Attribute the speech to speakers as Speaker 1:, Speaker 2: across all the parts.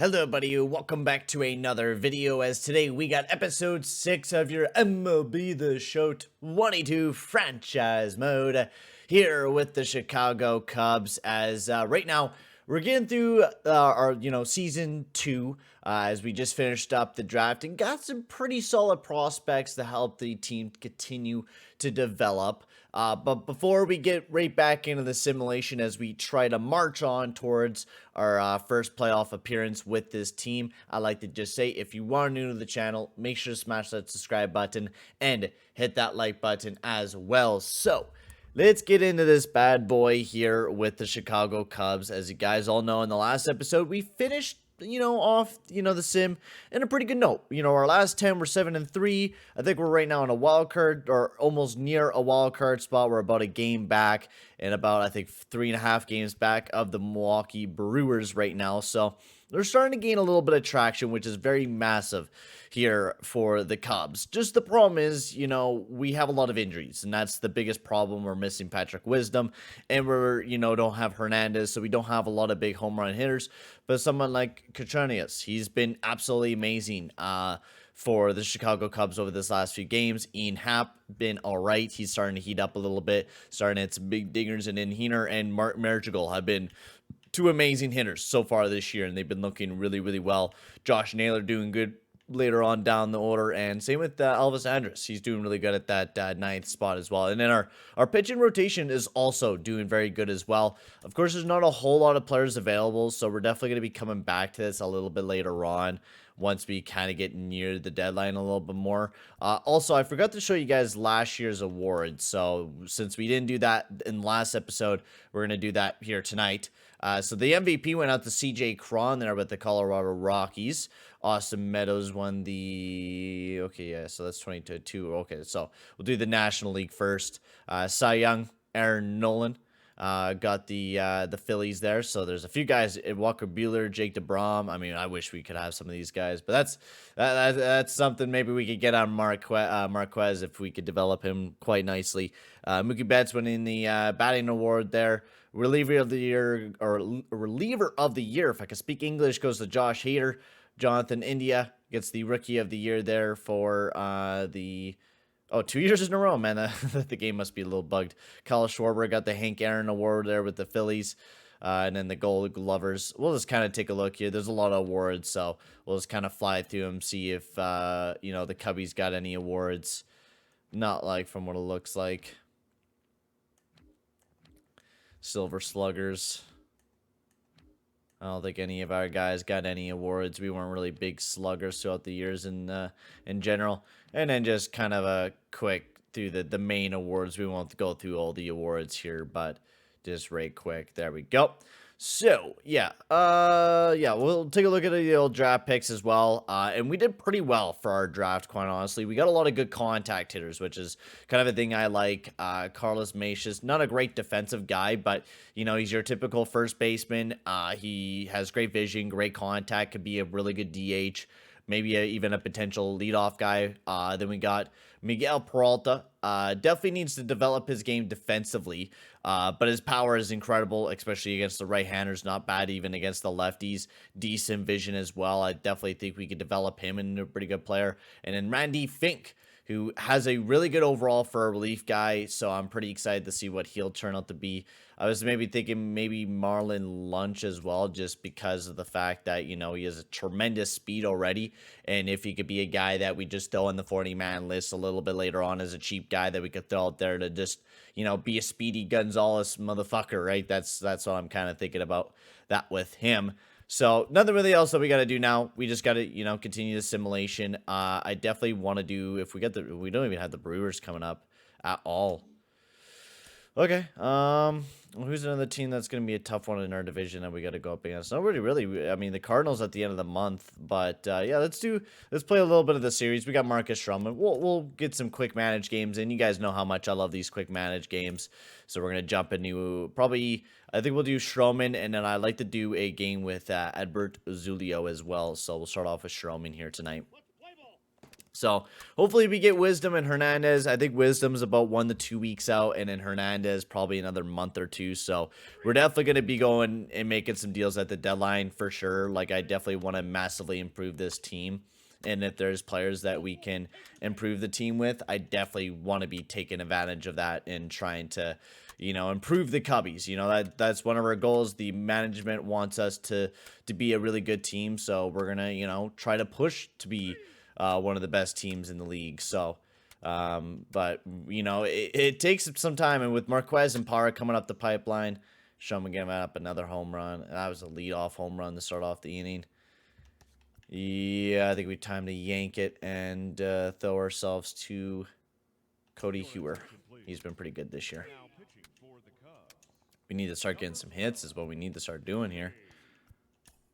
Speaker 1: Hello buddy, welcome back to another video, as today we got episode 6 of your MLB the Show 22 franchise mode here with the Chicago Cubs. As right now we're getting through our season 2, as we just finished up the draft and got some pretty solid prospects to help the team continue to develop. But before we get right back into the simulation as we try to march on towards our first playoff appearance with this team, I like to just say, if you are new to the channel, make sure to smash that subscribe button and hit that like button as well. So let's get into this bad boy here with the Chicago Cubs. As you guys all know, in the last episode, we finished off the sim in a pretty good note. Our last 10 were 7-3. I think we're right now in a wild card, or almost near a wild card spot. We're about a game back and about, I think, 3.5 games back of the Milwaukee Brewers right now. So they're starting to gain a little bit of traction, which is very massive here for the Cubs. Just the problem is, we have a lot of injuries, and that's the biggest problem. We're missing Patrick Wisdom, and we're, don't have Hernandez, so we don't have a lot of big home run hitters. But someone like Contreras, he's been absolutely amazing for the Chicago Cubs over this last few games. Ian Happ been all right. He's starting to heat up a little bit, starting to hit some big dingers, and then Heener and Marichal have been two amazing hitters so far this year, and they've been looking really, really well. Josh Naylor doing good later on down the order, and same with Elvis Andrus. He's doing really good at that ninth spot as well. And then our pitching rotation is also doing very good as well. Of course, there's not a whole lot of players available, so we're definitely going to be coming back to this a little bit later on once we kind of get near the deadline a little bit more. Also, I forgot to show you guys last year's awards, so since we didn't do that in the last episode, we're going to do that here tonight. So the MVP went out to CJ Cron there with the Colorado Rockies. Austin Meadows won the... Okay, yeah, so that's 22. Okay, so we'll do the National League first. Cy Young, Aaron Nolan got the Phillies there. So there's a few guys, Walker Buehler, Jake DeBrom. I mean, I wish we could have some of these guys, but that's something maybe we could get on Marquez if we could develop him quite nicely. Mookie Betts winning the batting award there. Reliever of the year, or reliever of the year, if I can speak English, goes to Josh Hader. Jonathan India gets the rookie of the year there for 2 years in a row, man. The game must be a little bugged. Kyle Schwarber got the Hank Aaron award there with the Phillies. And then the Gold Glovers. We'll just kind of take a look here. There's a lot of awards, so we'll just kind of fly through them, see if, the Cubbies got any awards. Not like from what it looks like. Silver Sluggers. I don't think any of our guys got any awards. We weren't really big sluggers throughout the years in general. And then just kind of a quick through the main awards. We won't go through all the awards here, but just right quick. There we go. So, yeah, we'll take a look at the old draft picks as well, and we did pretty well for our draft, quite honestly. We got a lot of good contact hitters, which is kind of a thing I like. Carlos Mencius, not a great defensive guy, but, he's your typical first baseman. He has great vision, great contact, could be a really good DH, maybe even a potential leadoff guy. Then we got Miguel Peralta. Definitely needs to develop his game defensively, but his power is incredible, especially against the right-handers. Not bad even against the lefties. Decent vision as well. I definitely think we could develop him into a pretty good player. And then Randy Fink, who has a really good overall for a relief guy, so I'm pretty excited to see what he'll turn out to be. I was maybe thinking maybe Marlon Lunch as well, just because of the fact that, he has a tremendous speed already, and if he could be a guy that we just throw in the 40-man list a little bit later on as a cheap guy that we could throw out there to just, be a speedy Gonzalez motherfucker, right? That's what I'm kind of thinking about that with him. So nothing really else that we got to do now. We just got to, continue the simulation. I definitely want to do, if we we don't even have the Brewers coming up at all. Okay. Who's another team that's going to be a tough one in our division that we got to go up against? Nobody really. I mean, the Cardinals at the end of the month, but yeah, let's play a little bit of the series. We got Marcus Stroman. We'll get some quick manage games in. You guys know how much I love these quick manage games, so we're gonna jump into probably. I think we'll do Stroman, and then I'd like to do a game with Adbert Zulio as well. So we'll start off with Stroman here tonight. So hopefully we get Wisdom and Hernandez. I think Wisdom's about 1 to 2 weeks out, and then Hernandez probably another month or two. So we're definitely going to be going and making some deals at the deadline for sure. Like, I definitely want to massively improve this team. And if there's players that we can improve the team with, I definitely want to be taking advantage of that and trying to, you know, improve the Cubbies. You know, that's one of our goals. The management wants us to be a really good team. So we're going to, you know, try to push to be one of the best teams in the league. So, but, you know, it takes some time. And with Marquez and Parra coming up the pipeline, Showman giving up another home run. That was a leadoff home run to start off the inning. Yeah, I think we time to yank it and throw ourselves to Cody Hewer. He's been pretty good this year. We need to start getting some hits is what we need to start doing here.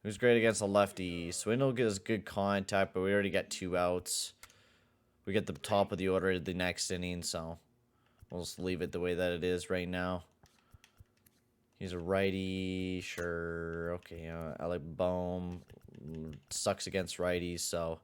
Speaker 1: Who's great against a lefty? Swindle gives good contact, but we already got 2 outs. We get the top of the order the next inning, so we'll just leave it the way that it is right now. He's a righty, sure. Okay, I like Bohm. Sucks against righties, so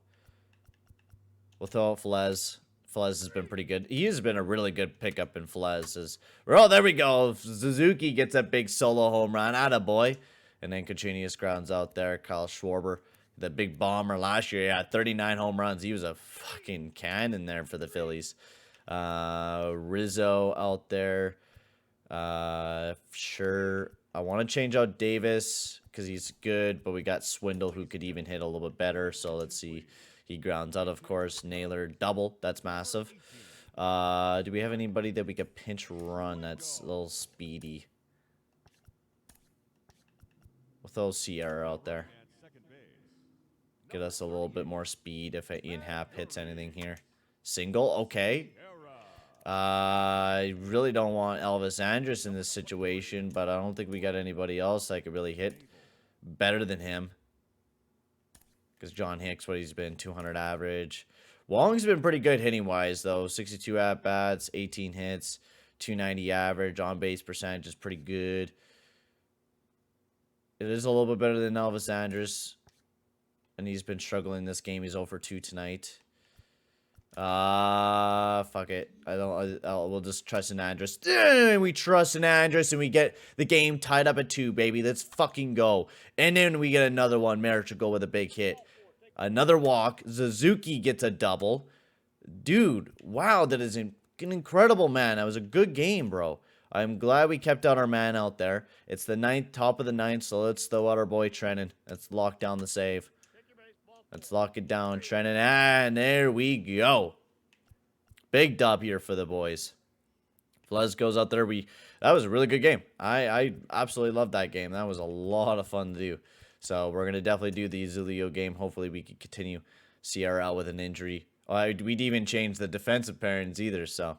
Speaker 1: we'll throw out Felez. Felez has been pretty good. He has been a really good pickup in Felez. Oh, there we go. Suzuki gets a big solo home run. Attaboy. And then Cachinius grounds out there. Kyle Schwarber, the big bomber last year. Yeah, 39 home runs. He was a fucking cannon there for the Phillies. Rizzo out there. Sure. I want to change out Davis because he's good, but we got Swindle who could even hit a little bit better. So let's see. He grounds out, of course. Naylor double. That's massive. Do we have anybody that we could pinch run that's a little speedy? We'll throw Sierra out there. Get us a little bit more speed if Ian Happ hits anything here. Single, okay. I really don't want Elvis Andrus in this situation, but I don't think we got anybody else that could really hit better than him. Because John Hicks, what he's been, 200 average. Wong's been pretty good hitting-wise, though. 62 at-bats, 18 hits, 290 average. On-base percentage is pretty good. It is a little bit better than Elvis Andrus. And he's been struggling this game. He's 0 for 2 tonight. Fuck it. We'll just trust in Andrus. We trust in Andrus and we get the game tied up at 2, baby. Let's fucking go. And then we get another one. Merritt should go with a big hit. Another walk. Suzuki gets a double. Dude, wow, that is an incredible, man. That was a good game, bro. I'm glad we kept out our man out there. It's the top of the 9th, so let's throw out our boy Trenton. Let's lock down the save. Let's lock it down, Trenton. And there we go. Big dub here for the boys. Flez goes out there. That was a really good game. I absolutely loved that game. That was a lot of fun to do. So we're going to definitely do the Zulio game. Hopefully we can continue Sierra out with an injury. We'd even change the defensive pairings either, so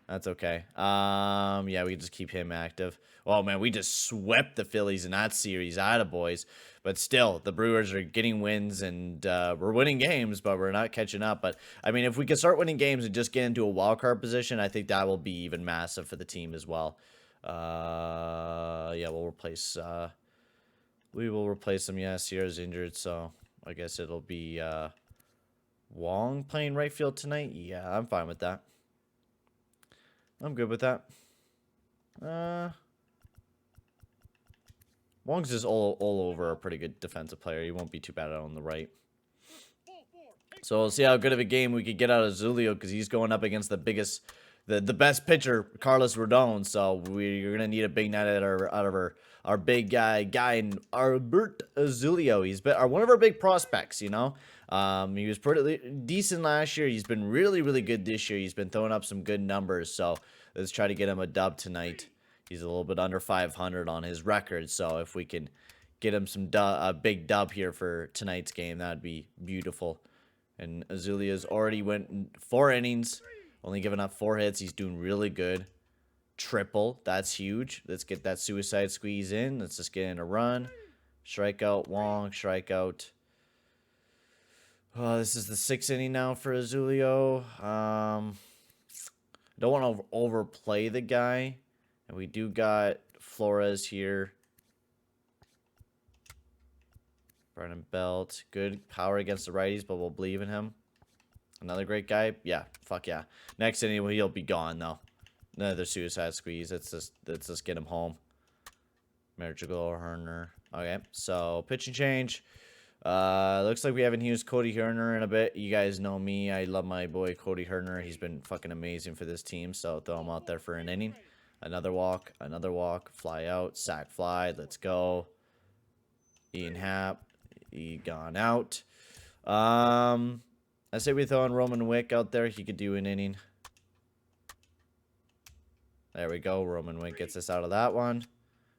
Speaker 1: that's okay. Yeah, we just keep him active. Oh, man, we just swept the Phillies in that series. Attaboys. But still, the Brewers are getting wins, and we're winning games, but we're not catching up. But, I mean, if we can start winning games and just get into a wild card position, I think that will be even massive for the team as well. Yeah, we'll replace... we will replace him. Yeah, Sierra's injured, so I guess it'll be Wong playing right field tonight. Yeah, I'm fine with that. I'm good with that. Wong's just all over a pretty good defensive player. He won't be too bad out on the right. So we'll see how good of a game we could get out of Zulio because he's going up against the biggest, the best pitcher, Carlos Rodon. So we're gonna need a big night out of our big guy in Albert Zulio. He's been one of our big prospects, you know. He was pretty decent last year. He's been really, really good this year. He's been throwing up some good numbers. So let's try to get him a dub tonight. He's a little bit under 500 on his record. So if we can get him a big dub here for tonight's game, that'd be beautiful. And Azulia's already went 4 innings, only giving up 4 hits. He's doing really good. Triple, that's huge. Let's get that suicide squeeze in. Let's just get in a run. Strikeout, Wong, strikeout. Oh, this is the 6th inning now for Azulio. Don't want to overplay the guy. And we do got Flores here. Brennan Belt. Good power against the righties, but we'll believe in him. Another great guy. Yeah, fuck yeah. Next inning, he'll be gone, though. Another suicide squeeze. Let's just get him home. Magical Herner. Okay, so pitching change. Looks like we haven't used Cody Herner in a bit. You guys know me. I love my boy Cody Herner. He's been fucking amazing for this team. So throw him out there for an inning. Another walk. Fly out. Sack fly. Let's go. Ian Happ. He gone out. I say we throw in Roman Wick out there. He could do an inning. There we go. Roman Wick gets us out of that one.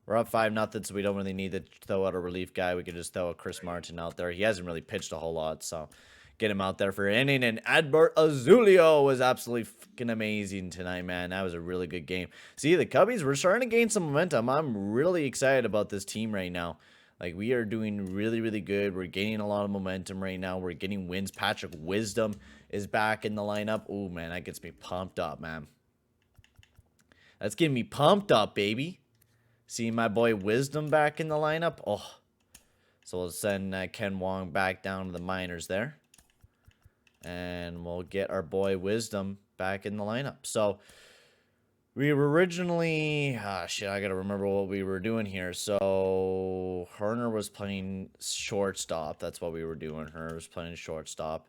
Speaker 1: We're up 5-0, so we don't really need to throw out a relief guy. We could just throw a Chris Martin out there. He hasn't really pitched a whole lot, so get him out there for an inning. And Adbert Azulio was absolutely fucking amazing tonight, man. That was a really good game. See, the Cubbies, we're starting to gain some momentum. I'm really excited about this team right now. Like, we are doing really, really good. We're gaining a lot of momentum right now. We're getting wins. Patrick Wisdom is back in the lineup. Oh, man, that gets me pumped up, man. That's getting me pumped up, baby. Seeing my boy Wisdom back in the lineup. Oh. So we'll send Ken Wong back down to the minors there. And we'll get our boy Wisdom back in the lineup. So we were originally... shit, I got to remember what we were doing here. So Herner was playing shortstop. That's what we were doing. Herner was playing shortstop.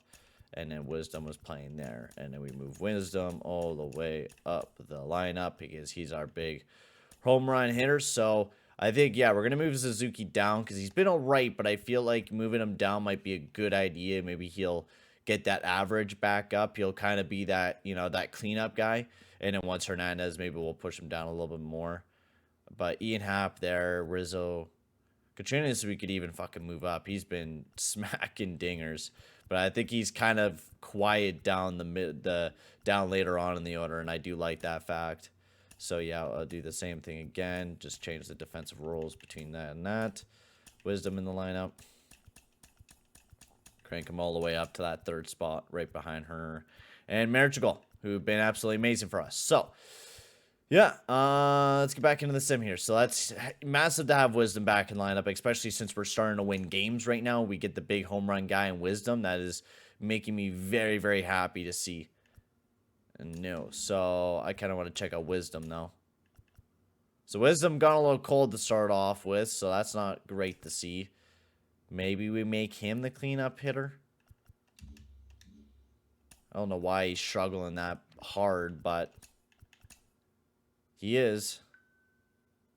Speaker 1: And then Wisdom was playing there. And then we move Wisdom all the way up the lineup because he's our big home run hitter. So I think, yeah, we're going to move Suzuki down because he's been all right. But I feel like moving him down might be a good idea. Maybe he'll get that average back up. He'll kind of be that, you know, that cleanup guy. And then once Hernandez, maybe we'll push him down a little bit more. But Ian Happ there, Rizzo. Katrinas, we could even fucking move up. He's been smacking dingers. But I think he's kind of quiet down down later on in the order, and I do like that fact. So yeah, I'll do the same thing again. Just change the defensive roles between that and that. Wisdom in the lineup. Crank him all the way up to that third spot, right behind her and Marichal, who've been absolutely amazing for us. So yeah, let's get back into the sim here. So that's massive to have Wisdom back in lineup, especially since we're starting to win games right now. We get the big home run guy in Wisdom. That is making me very, very happy to see. And no, so I kind of want to check out Wisdom though. So Wisdom got a little cold to start off with, so that's not great to see. Maybe we make him the cleanup hitter. I don't know why he's struggling that hard, but he is.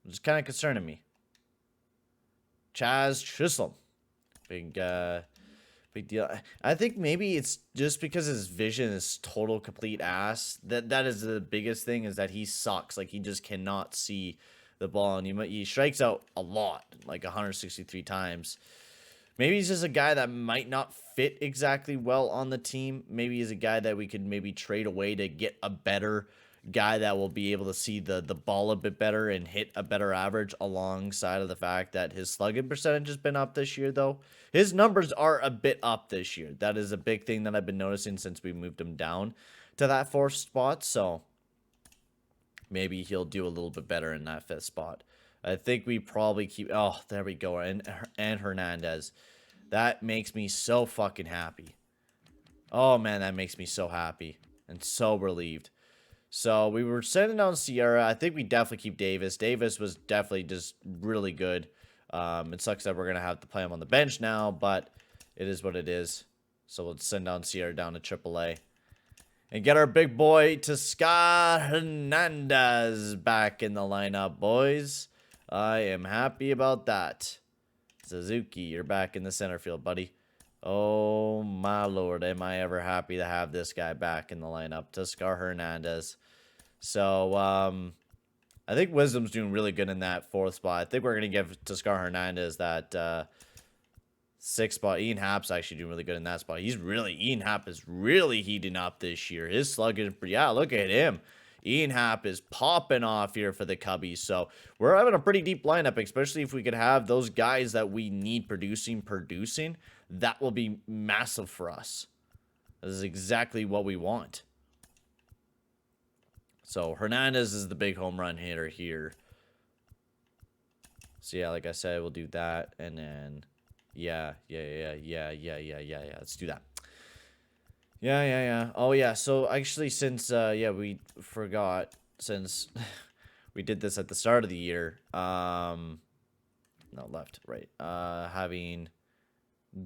Speaker 1: It's kind of concerning me. Chaz Chisholm. Big deal. I think maybe it's just because his vision is total complete ass. That is the biggest thing, is that he sucks. Like, he just cannot see the ball. And he strikes out a lot, like 163 times. Maybe he's just a guy that might not fit exactly well on the team. Maybe he's a guy that we could maybe trade away to get a better guy that will be able to see the ball a bit better and hit a better average, alongside of the fact that his slugging percentage has been up this year, though. His numbers are a bit up this year. That is a big thing that I've been noticing since we moved him down to that 4th spot. So maybe he'll do a little bit better in that 5th spot. I think we probably keep... Oh, there we go. And Hernandez. That makes me so fucking happy. Oh, man, that makes me so happy and so relieved. So we were sending down Sierra. I think we definitely keep Davis. Davis was definitely just really good. It sucks that we're going to have to play him on the bench now, but it is what it is. So we'll send down Sierra down to AAA. And get our big boy, Toscar Hernandez, back in the lineup, boys. I am happy about that. Suzuki, you're back in the center field, buddy. Oh, my Lord. Am I ever happy to have this guy back in the lineup. Toscar Hernandez. So, I think Wisdom's doing really good in that 4th spot. I think we're going to give Toscar Hernandez that 6th spot. Ian Happ's actually doing really good in that spot. Ian Happ is really heating up this year. His slugging, yeah, look at him. Ian Happ is popping off here for the Cubbies. So we're having a pretty deep lineup, especially if we could have those guys that we need producing. That will be massive for us. This is exactly what we want. So Hernandez is the big home run hitter here. So yeah, like I said, we'll do that. And then, yeah. Let's do that. Yeah. Oh, yeah. So actually, since yeah, we forgot since we did this at the start of the year. No, left, right. Having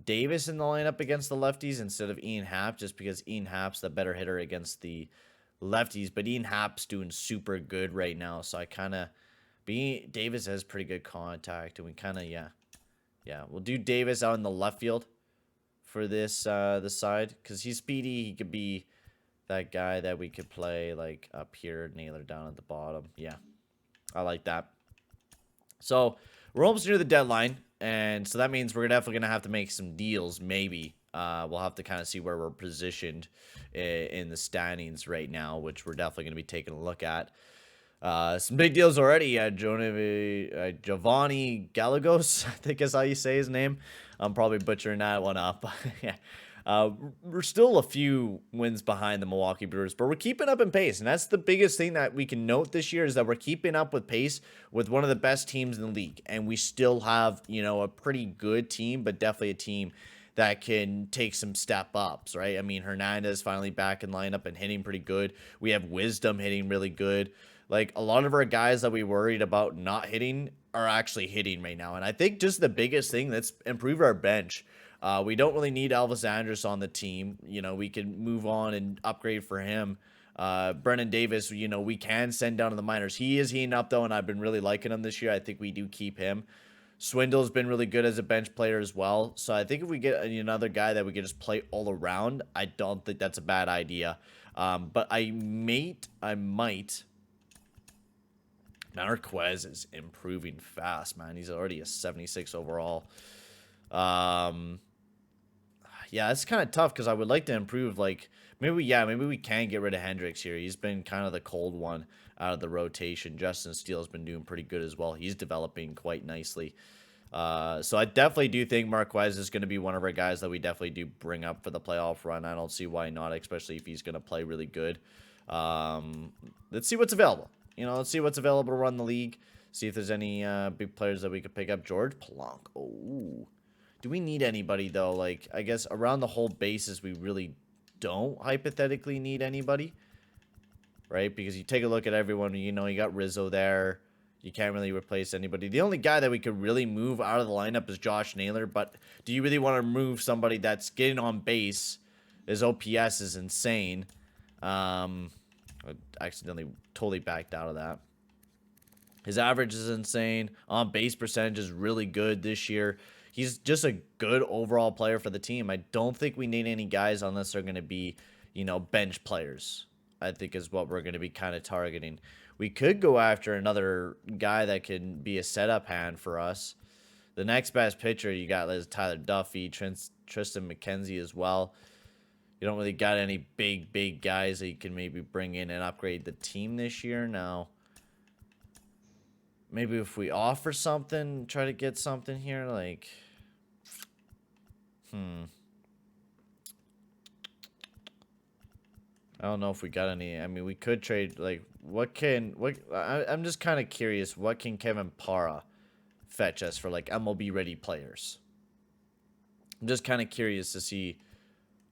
Speaker 1: Davis in the lineup against the lefties instead of Ian Happ, just because Ian Happ's the better hitter against the lefties, but Ian Happ's doing super good right now. So I kind of, being Davis has pretty good contact, and we kind of, yeah, we'll do Davis out in the left field for this side because he's speedy. He could be that guy that we could play like up here, Naylor down at the bottom. Yeah, I like that. So we're almost near the deadline, and so that means we're definitely gonna have to make some deals. Maybe we'll have to kind of see where we're positioned in the standings right now, which we're definitely gonna be taking a look at. Some big deals already. Giovanni Gallegos, I think is how you say his name. I'm probably butchering that one up. Yeah. We're still a few wins behind the Milwaukee Brewers, but we're keeping up in pace. And that's the biggest thing that we can note this year is that we're keeping up with pace with one of the best teams in the league. And we still have, a pretty good team, but definitely a team that can take some step ups, right? I mean, Hernandez finally back in lineup and hitting pretty good. We have Wisdom hitting really good. Like a lot of our guys that we worried about not hitting are actually hitting right now. And I think just the biggest thing that's improved our bench. We don't really need Elvis Andrus on the team. We can move on and upgrade for him. Brennan Davis, we can send down to the minors. He is heating up, though, and I've been really liking him this year. I think we do keep him. Swindle's been really good as a bench player as well. So I think if we get another guy that we can just play all around, I don't think that's a bad idea. But I might. Marquez is improving fast, man. He's already a 76 overall. Yeah, it's kind of tough because I would like to improve. Like maybe we can get rid of Hendricks here. He's been kind of the cold one out of the rotation. Justin Steele's been doing pretty good as well. He's developing quite nicely. So I definitely do think Marquez is going to be one of our guys that we definitely do bring up for the playoff run. I don't see why not, especially if he's going to play really good. Let's see what's available. Let's see what's available to run the league. See if there's any big players that we could pick up. George Plonk. Oh. Do we need anybody, though? Like, I guess around the whole bases, we really don't hypothetically need anybody. Right? Because you take a look at everyone, you got Rizzo there. You can't really replace anybody. The only guy that we could really move out of the lineup is Josh Naylor. But do you really want to move somebody that's getting on base? His OPS is insane. I accidentally totally backed out of that. His average is insane. On base percentage is really good this year. He's just a good overall player for the team. I don't think we need any guys unless they're going to be, bench players, I think is what we're going to be kind of targeting. We could go after another guy that can be a setup hand for us. The next best pitcher you got is Tyler Duffy, Tristan McKenzie as well. You don't really got any big guys that you can maybe bring in and upgrade the team this year. Now, maybe if we offer something, try to get something here, like... I don't know if we got any. I mean, we could trade, like, I'm just kind of curious, what can Kevin Parra fetch us for, like, MLB-ready players? I'm just kind of curious to see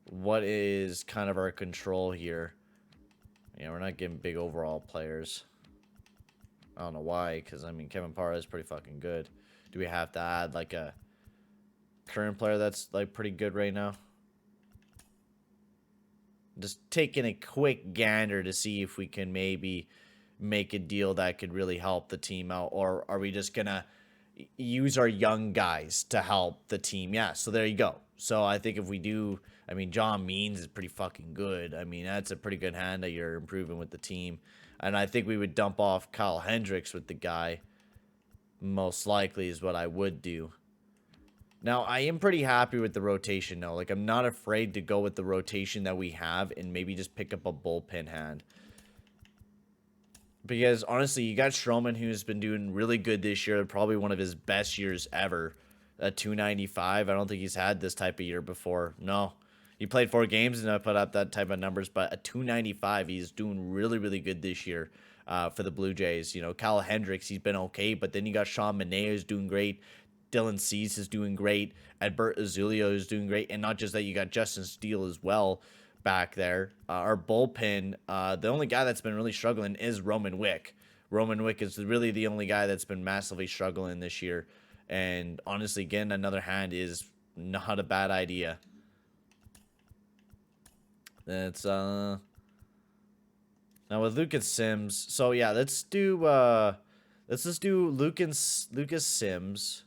Speaker 1: what is kind of our control here. Yeah, we're not getting big overall players. I don't know why, because, I mean, Kevin Parra is pretty fucking good. Do we have to add, like, a current player that's, like, pretty good right now? Just taking a quick gander to see if we can maybe make a deal that could really help the team out, or are we just gonna use our young guys to help the team? Yeah, so there you go. So I think if we do, I mean, John Means is pretty fucking good. I mean, that's a pretty good hand that you're improving with the team. And I think we would dump off Kyle Hendricks with the guy. Most likely is what I would do. Now, I am pretty happy with the rotation, though. Like, I'm not afraid to go with the rotation that we have and maybe just pick up a bullpen hand. Because, honestly, you got Stroman, who's been doing really good this year. Probably one of his best years ever. At 295. I don't think he's had this type of year before. No. He played 4 games and I put up that type of numbers. But at 295, he's doing really good this year for the Blue Jays. Kyle Hendricks, he's been okay. But then you got Sean Manaea, who's doing great. Dylan Cease is doing great. Edbert Azulio is doing great. And not just that, you got Justin Steele as well. back there. Our bullpen, the only guy that's been really struggling is Roman Wick. Roman Wick is really the only guy that's been massively struggling this year. And honestly, getting another hand is not a bad idea. It's now with Lucas Sims. So yeah, let's just do Lucas Sims.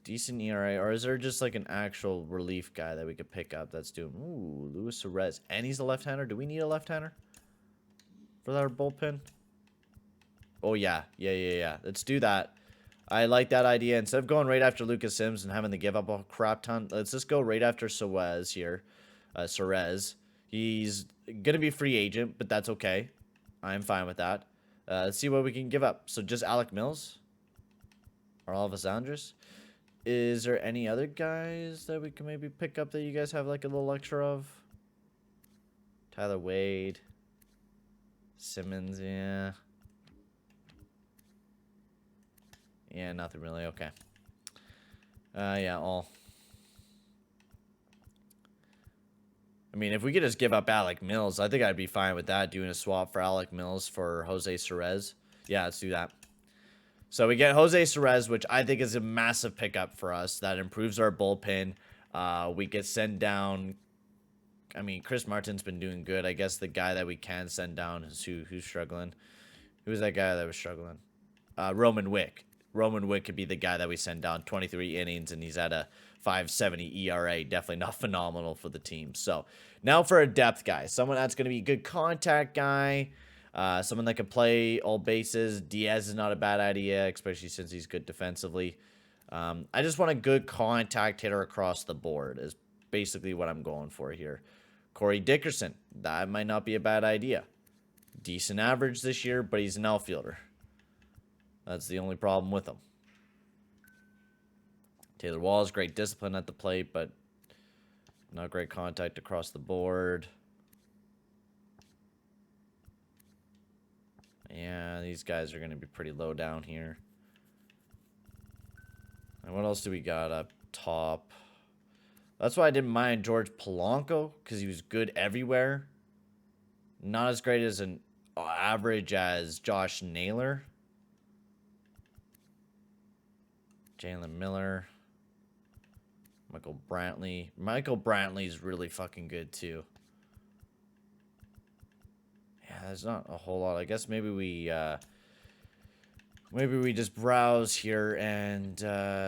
Speaker 1: Decent ERA, or is there just like an actual relief guy that we could pick up that's doing Luis Suarez, and he's a left-hander? Do we need a left-hander for our bullpen? Oh yeah. Let's do that. I like that idea. Instead of going right after Lucas Sims and having to give up a crap ton, let's just go right after Suarez here. Suarez. He's gonna be free agent, but that's okay. I'm fine with that. Let's see what we can give up. So just Alec Mills or Elvis Andrus. Is there any other guys that we can maybe pick up that you guys have like a little extra of? Tyler Wade. Simmons, yeah. Yeah, nothing really. Okay. Yeah, all. I mean, if we could just give up Alec Mills, I think I'd be fine with that, doing a swap for Alec Mills for Jose Suarez. Yeah, let's do that. So we get Jose Suarez, which I think is a massive pickup for us. That improves our bullpen. We could send down... I mean, Chris Martin's been doing good. I guess the guy that we can send down is who's struggling. Who's that guy that was struggling? Roman Wick. Roman Wick could be the guy that we send down. 23 innings, and he's at a 5.70 ERA. Definitely not phenomenal for the team. So now for a depth guy. Someone that's going to be a good contact guy. Someone that can play all bases. Diaz is not a bad idea, especially since he's good defensively. I just want a good contact hitter across the board is basically what I'm going for here. Corey Dickerson. That might not be a bad idea. Decent average this year, but he's an outfielder. That's the only problem with him. Taylor Walls, great discipline at the plate, but not great contact across the board. Yeah, these guys are going to be pretty low down here. And what else do we got up top? That's why I didn't mind George Polanco, because he was good everywhere. Not as great as an average as Josh Naylor. Jalen Miller. Michael Brantley. Michael Brantley's really fucking good too. Yeah, there's not a whole lot. I guess maybe we just browse here and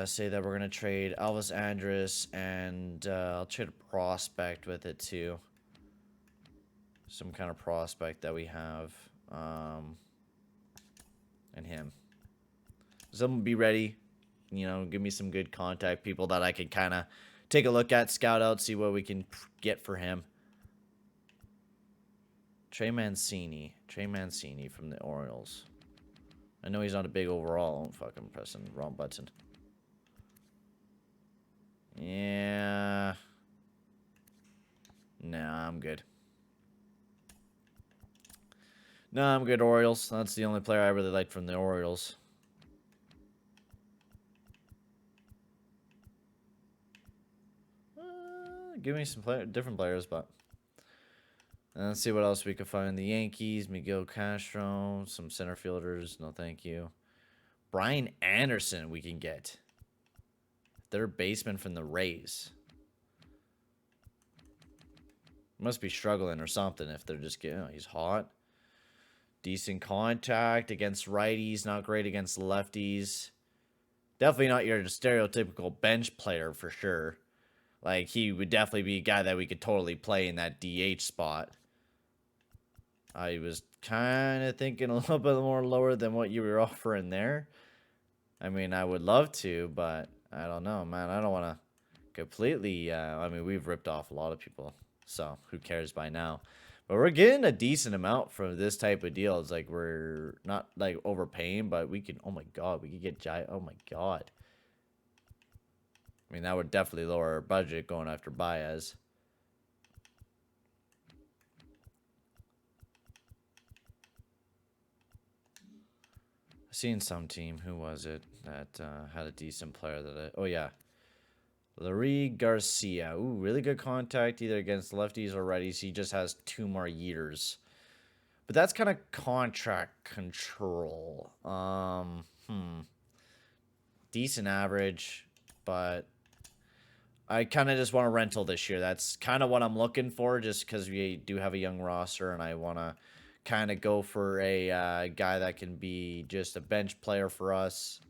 Speaker 1: say that we're gonna trade Elvis Andrus, and I'll trade a prospect with it too. Some kind of prospect that we have, and him. Someone be ready. You know, give me some good contact people that I can kind of take a look at, scout out, see what we can get for him. Trey Mancini from the Orioles. I know he's not a big overall. Oh, fucking pressing the wrong button. Yeah. Nah, I'm good. Nah, I'm good, Orioles. That's the only player I really like from the Orioles. Give me some different players, but let's see what else we can find. The Yankees, Miguel Castro, some center fielders. No, thank you. Brian Anderson, we can get. Third baseman from the Rays. Must be struggling or something if they're just getting. Oh, he's hot. Decent contact against righties, not great against lefties. Definitely not your stereotypical bench player for sure. Like, he would definitely be a guy that we could totally play in that DH spot. I was kind of thinking a little bit more lower than what you were offering there. I mean, I would love to, but I don't know, man. I don't want to completely... I mean, we've ripped off a lot of people, so who cares by now? But we're getting a decent amount from this type of deal. It's like we're not, like, overpaying, but we can... Oh, my God. We could get... Oh, my God. I mean, that would definitely lower our budget going after Baez. I've seen some team. Who was it that had a decent player that I... Oh, yeah. Larry Garcia. Ooh, really good contact either against lefties or righties. He just has 2 more years. But that's kind of contract control. Decent average, but I kind of just want a rental this year. That's kind of what I'm looking for, just because we do have a young roster, and I want to kind of go for a guy that can be just a bench player for us.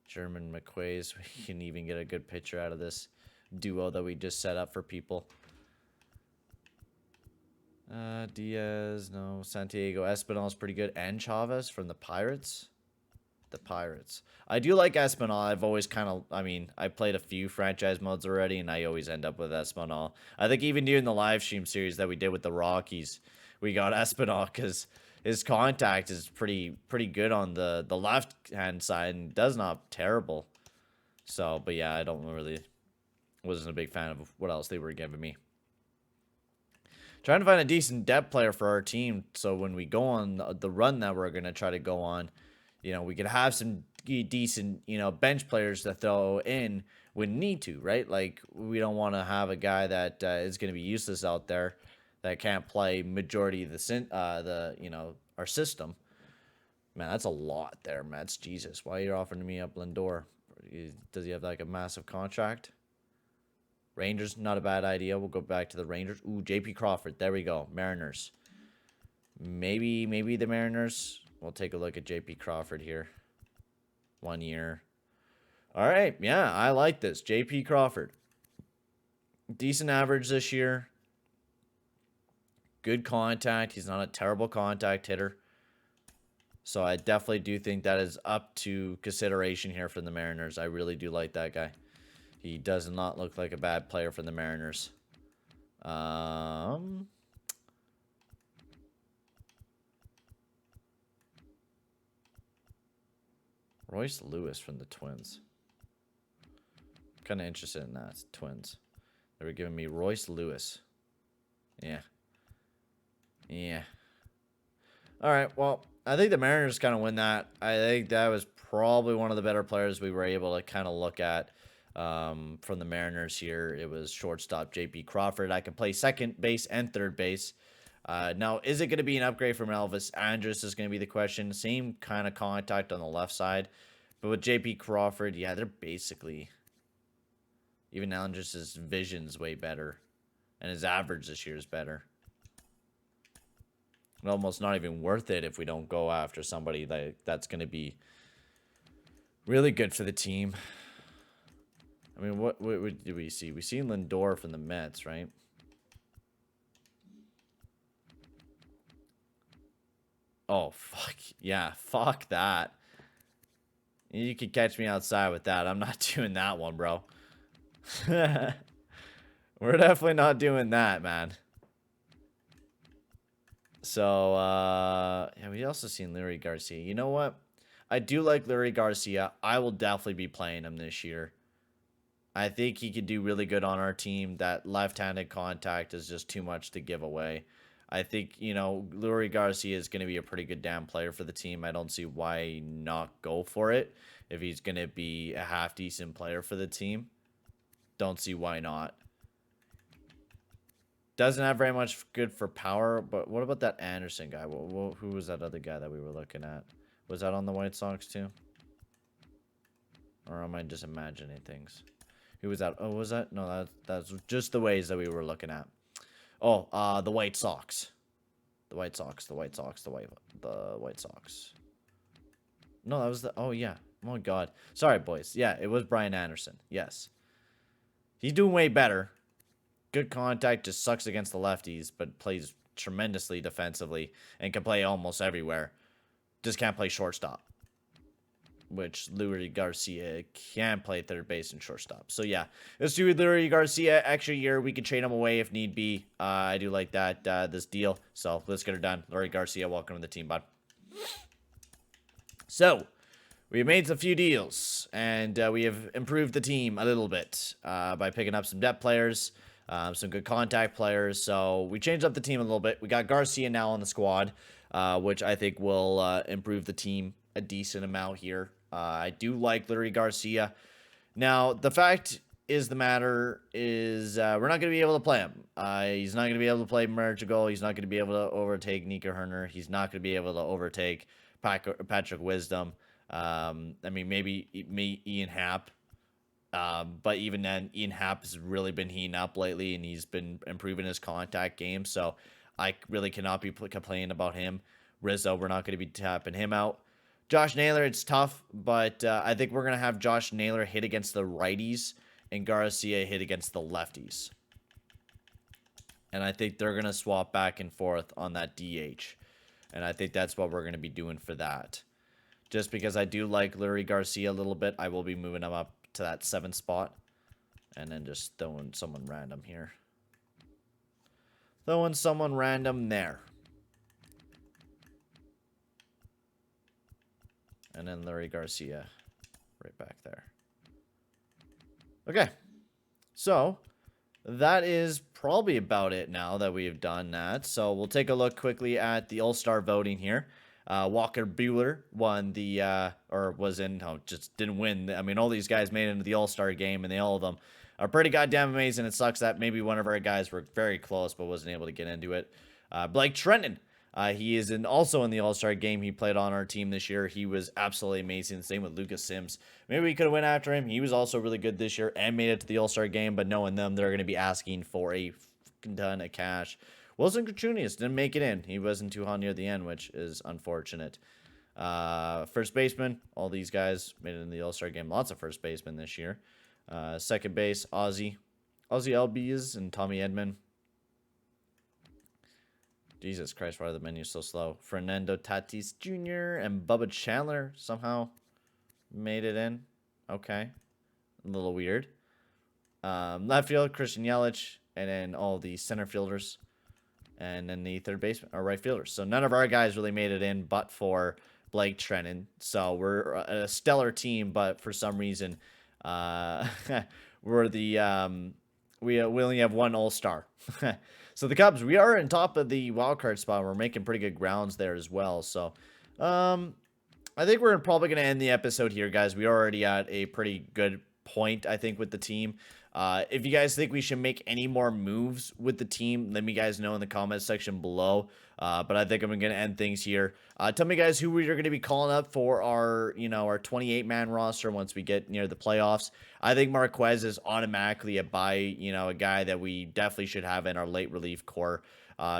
Speaker 1: German McQuays. We can even get a good picture out of this duo that we just set up for people. Diaz, no. Santiago Espinal is pretty good. And Chavez from the Pirates. The Pirates. I do like Espinal. I've always kind of, I mean, I played a few franchise modes already, and I always end up with Espinal. I think even during the live stream series that we did with the Rockies, we got Espinal because his contact is pretty good on the left-hand side and does not terrible. So, but yeah, I wasn't a big fan of what else they were giving me. Trying to find a decent depth player for our team, so when we go on the run that we're going to try to go on, you know, we could have some decent, you know, bench players to throw in when need to, right? Like, we don't want to have a guy that is going to be useless out there that can't play majority of our system. Man, that's a lot there, Mets. Jesus, why are you offering me up Lindor? Does he have like a massive contract? Rangers, not a bad idea. We'll go back to the Rangers. Ooh, JP Crawford. There we go. Mariners. Maybe the Mariners. We'll take a look at JP Crawford here. 1 year. All right. Yeah, I like this. JP Crawford. Decent average this year. Good contact. He's not a terrible contact hitter. So I definitely do think that is up to consideration here from the Mariners. I really do like that guy. He does not look like a bad player for the Mariners. Royce Lewis from the Twins. Kind of interested in that. Twins. They were giving me Royce Lewis. Yeah. All right, well, I think the Mariners kind of win that. I think that was probably one of the better players we were able to kind of look at from the Mariners here. It was shortstop JP Crawford. I can play second base and third base. Now, is it going to be an upgrade from Elvis Andrus is going to be the question. Same kind of contact on the left side. But with JP Crawford, yeah, they're basically... Even Andrus' vision's way better. And his average this year is better. And almost not even worth it if we don't go after somebody that's going to be really good for the team. I mean, what did we see? We seen Lindor from the Mets, right? Oh, fuck. Yeah, fuck that. You could catch me outside with that. I'm not doing that one, bro. We're definitely not doing that, man. So, yeah, we also seen Larry Garcia. You know what? I do like Larry Garcia. I will definitely be playing him this year. I think he could do really good on our team. That left-handed contact is just too much to give away. I think, you know, Larry Garcia is going to be a pretty good damn player for the team. I don't see why not go for it if he's going to be a half-decent player for the team. Don't see why not. Doesn't have very much good for power, but what about that Anderson guy? Who was that other guy that we were looking at? Was that on the White Sox too? Or am I just imagining things? Who was that? Oh, was that? No, that's just the ways that we were looking at. Oh, the White Sox. The White Sox. No, that was the... Oh, yeah. Oh, my God. Sorry, boys. Yeah, it was Brian Anderson. Yes. He's doing way better. Good contact, just sucks against the lefties, but plays tremendously defensively and can play almost everywhere. Just can't play shortstop, which Larry Garcia can play third base and shortstop. So, yeah, let's do Larry Garcia. Extra year, we can trade him away if need be. I do like that, this deal. So, let's get her done. Larry Garcia, welcome to the team, bud. So, we made a few deals, and we have improved the team a little bit by picking up some depth players, some good contact players. So, we changed up the team a little bit. We got Garcia now on the squad, which I think will improve the team a decent amount here. I do like Larry Garcia. Now, the fact is the matter is we're not going to be able to play him. He's not going to be able to play Marchagol. He's not going to be able to overtake Nico Herner. He's not going to be able to overtake Patrick Wisdom. I mean, maybe Ian Happ. But even then, Ian Happ has really been heating up lately, and he's been improving his contact game. So I really cannot be complaining about him. Rizzo, we're not going to be tapping him out. Josh Naylor, it's tough, but I think we're going to have Josh Naylor hit against the righties and Garcia hit against the lefties. And I think they're going to swap back and forth on that DH. And I think that's what we're going to be doing for that. Just because I do like Lurie Garcia a little bit, I will be moving him up to that 7th spot. And then just throwing someone random here. Throwing someone random there. And then Lurie Garcia right back there. Okay. So, that is probably about it now that we have done that. So, we'll take a look quickly at the All-Star voting here. Walker Buehler won the, just didn't win. I mean, all these guys made it into the All-Star game, and all of them are pretty goddamn amazing. It sucks that maybe one of our guys were very close, but wasn't able to get into it. Blake Trenton. He is also in the All-Star game. He played on our team this year. He was absolutely amazing. Same with Lucas Sims. Maybe we could have went after him. He was also really good this year and made it to the All-Star game, but knowing them, they're going to be asking for a fucking ton of cash. Wilson Contreras didn't make it in. He wasn't too hot near the end, which is unfortunate. First baseman, all these guys made it in the All-Star game. Lots of first basemen this year. Second base, Ozzy Albies and Tommy Edman. Jesus Christ, why are the menus so slow? Fernando Tatis Jr. and Bubba Chandler somehow made it in. Okay. A little weird. Left field, Christian Yelich, and then all the center fielders. And then the third baseman, or right fielders. So none of our guys really made it in, but for Blake Trenton. So we're a stellar team, but for some reason, we're the we only have one All-Star. So the Cubs, we are in top of the wild card spot. We're making pretty good grounds there as well. So I think we're probably going to end the episode here, guys. We are already at a pretty good point, I think, with the team. If you guys think we should make any more moves with the team, let me guys know in the comment section below. But I think I'm going to end things here. Tell me, guys, who we're going to be calling up for our 28-man roster once we get near the playoffs. I think Marquez is automatically a buy, a guy that we definitely should have in our late relief core,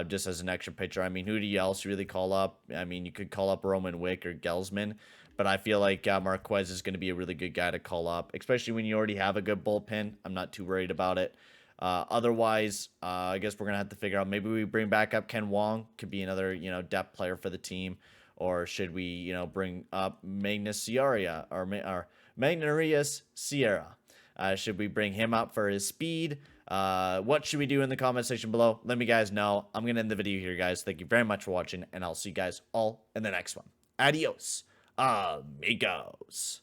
Speaker 1: just as an extra pitcher. I mean, who do you else really call up? I mean, you could call up Roman Wick or Gelsman, but I feel like Marquez is going to be a really good guy to call up, especially when you already have a good bullpen. I'm not too worried about it. Otherwise, I guess we're going to have to figure out, maybe we bring back up Ken Wong, could be another, depth player for the team, or should we, bring up Magnus Sierra or Magnarius Sierra? Should we bring him up for his speed? What should we do in the comment section below? Let me guys know. I'm going to end the video here, guys. Thank you very much for watching, and I'll see you guys all in the next one. Adios, amigos.